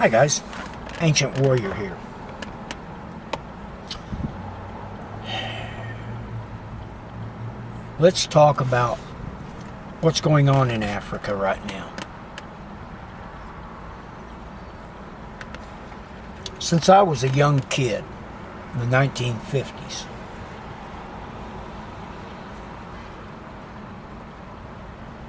Hi guys, Ancient Warrior here. Let's talk about what's going on in Africa right now. Since I was a young kid in the 1950s,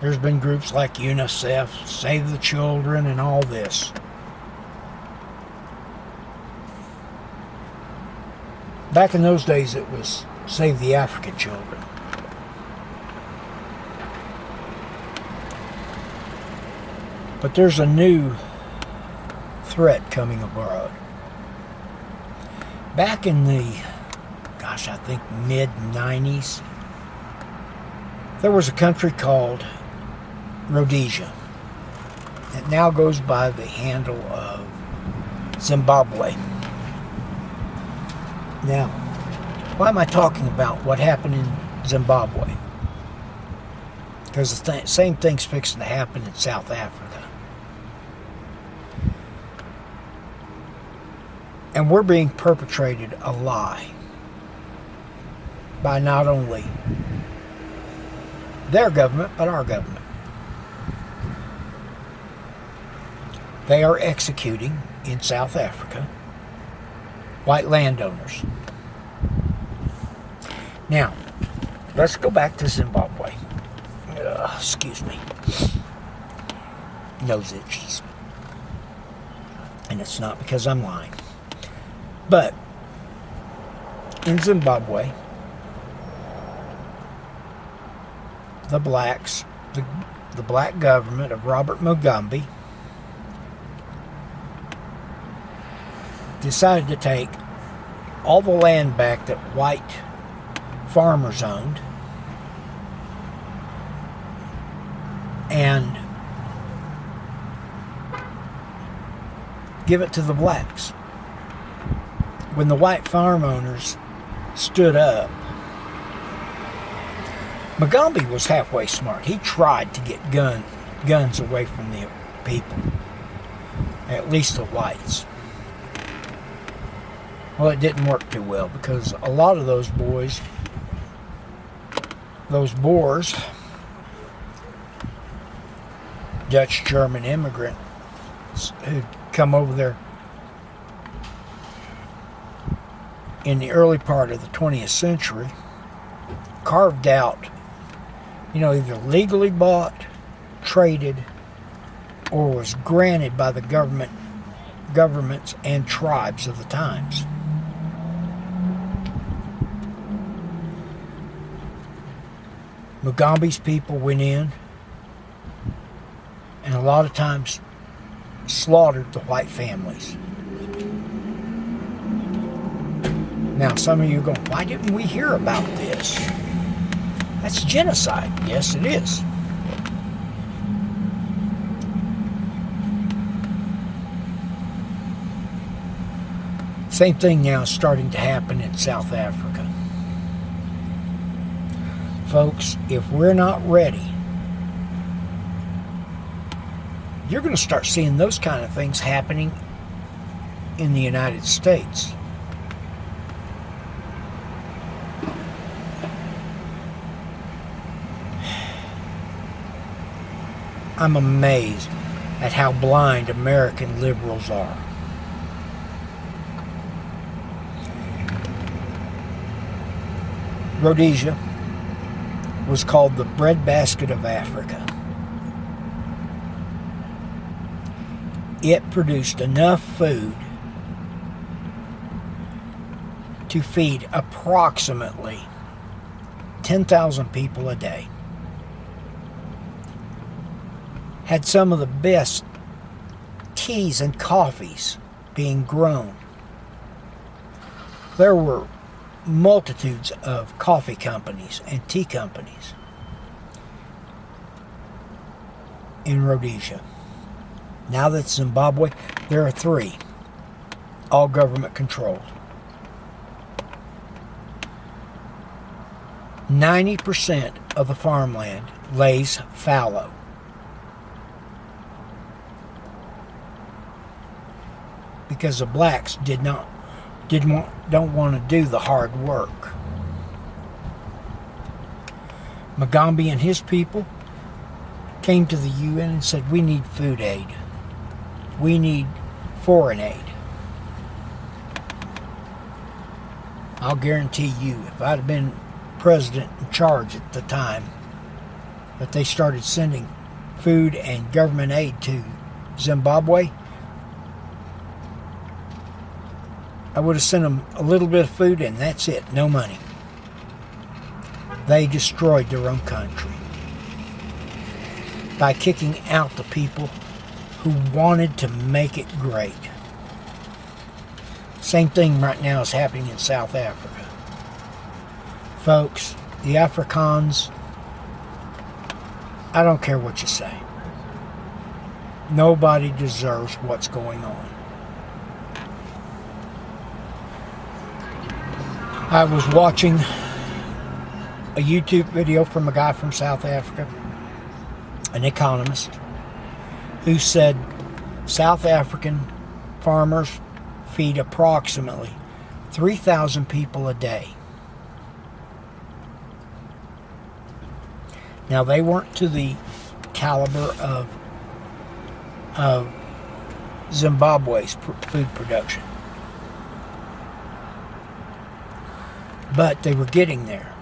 there's been groups like UNICEF, Save the Children, and all this. Back in those days, it was Save the African Children. But there's a new threat coming abroad. Back in the, I think mid-90s, there was a country called Rhodesia. It now goes by the handle of Zimbabwe. Now, why am I talking about what happened in Zimbabwe? Because the same thing's fixing to happen in South Africa. And we're being perpetrated a lie by not only their government, but our government. They are executing in South Africa white landowners. Now, let's go back to Zimbabwe. Excuse me. Nose itches. And it's not because I'm lying. But in Zimbabwe, the blacks, the black government of Robert Mugabe, decided to take all the land back that white farmers owned and give it to the blacks. When the white farm owners stood up, Mugabe was halfway smart. He tried to get guns away from the people, at least the whites. Well, it didn't work too well because a lot of those boys, those Boers, Dutch German immigrants who'd come over there in the early part of the 20th century, carved out, either legally bought, traded, or was granted by the governments and tribes of the times. Mugabe's people went in and a lot of times slaughtered the white families. Now, some of you are going, why didn't we hear about this? That's genocide. Yes, it is. Same thing now is starting to happen in South Africa. Folks, if we're not ready, you're going to start seeing those kind of things happening in the United States. I'm amazed at how blind American liberals are. Rhodesia was called the breadbasket of Africa. It produced enough food to feed approximately 10,000 people a day. Had some of the best teas and coffees being grown. There were multitudes of coffee companies and tea companies in Rhodesia. Now that Zimbabwe, there are 3, all government controlled. 90% of the farmland lays fallow. because the blacks don't want to do the hard work. Mugabe and his people came to the UN and said, we need food aid. We need foreign aid. I'll guarantee you, if I'd have been president in charge at the time, that they started sending food and government aid to Zimbabwe, I would have sent them a little bit of food and that's it, no money. They destroyed their own country by kicking out the people who wanted to make it great. Same thing right now is happening in South Africa. Folks, the Afrikaans, I don't care what you say. Nobody deserves what's going on. I was watching a YouTube video from a guy from South Africa, an economist, who said South African farmers feed approximately 3,000 people a day. Now, they weren't to the caliber of Zimbabwe's food production, but they were getting there.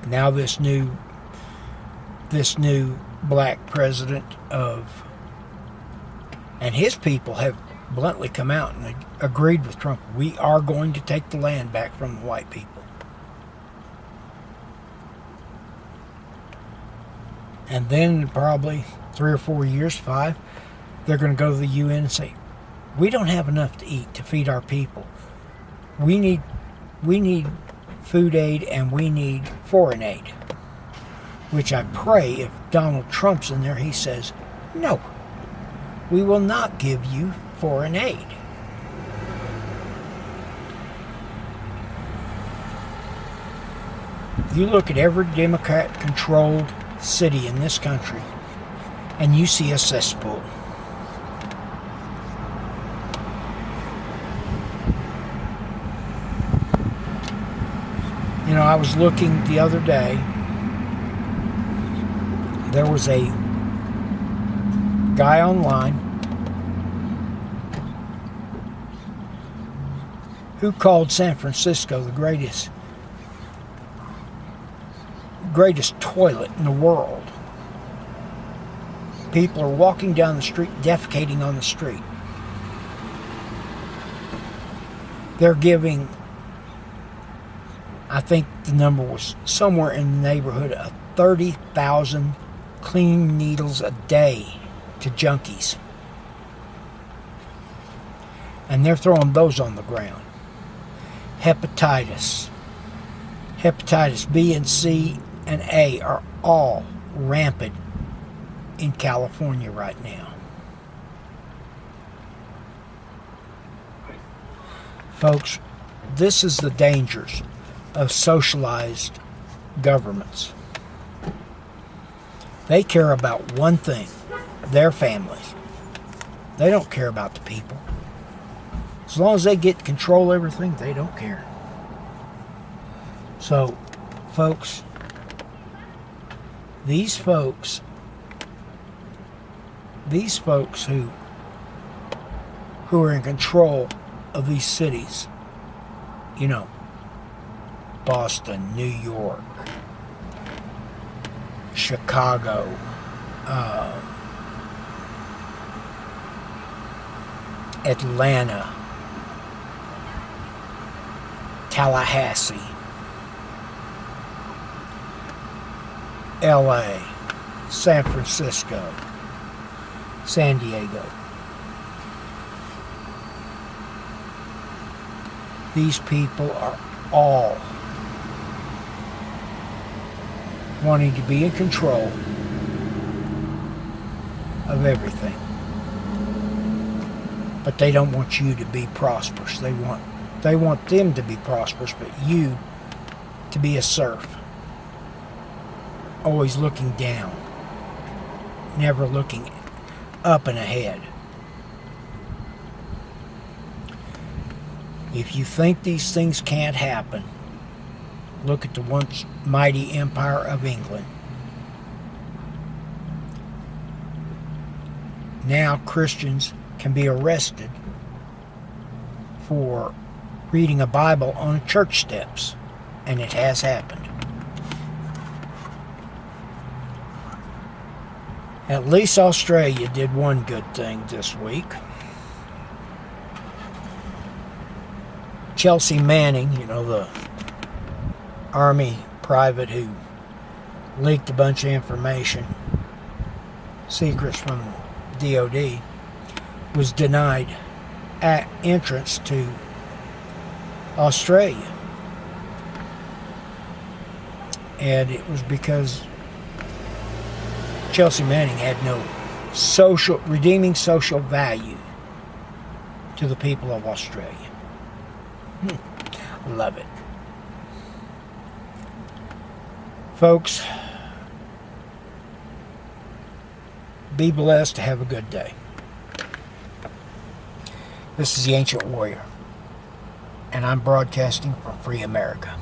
Now this new black president and his people have bluntly come out and agreed with Trump. We are going to take the land back from the white people. And then probably 3 or 4 years, 5, they're going to go to the UN and say, we don't have enough to eat to feed our people. We need food aid and we need foreign aid. Which I pray if Donald Trump's in there, he says, no, we will not give you foreign aid. You look at every Democrat-controlled city in this country, and you see a cesspool. You know, I was looking the other day. There was a guy online who called San Francisco the greatest toilet in the world. People are walking down the street, defecating on the street. They're giving, I think the number was somewhere in the neighborhood of 30,000 clean needles a day to junkies. And they're throwing those on the ground. Hepatitis B and C and A are all rampant in California right now. Folks, this is the dangers of socialized governments. They care about one thing, their families. They don't care about the people. As long as they get to control everything, they don't care. So, folks, these folks who are in control of these cities, you know, Boston, New York, Chicago, Atlanta, Tallahassee, LA, San Francisco, San Diego. These people are all wanting to be in control of everything. But they don't want you to be prosperous. They want them to be prosperous, but you to be a serf. Always looking down. Never looking up and ahead. If you think these things can't happen, look at the once mighty Empire of England. Now Christians can be arrested for reading a Bible on church steps, and it has happened. At least Australia did one good thing this week. Chelsea Manning, the Army private who leaked a bunch of information, secrets from DOD, was denied entrance to Australia. And it was because Chelsea Manning had no redeeming social value to the people of Australia. Love it. Folks, be blessed. Have a good day. This is the Ancient Warrior, and I'm broadcasting from Free America.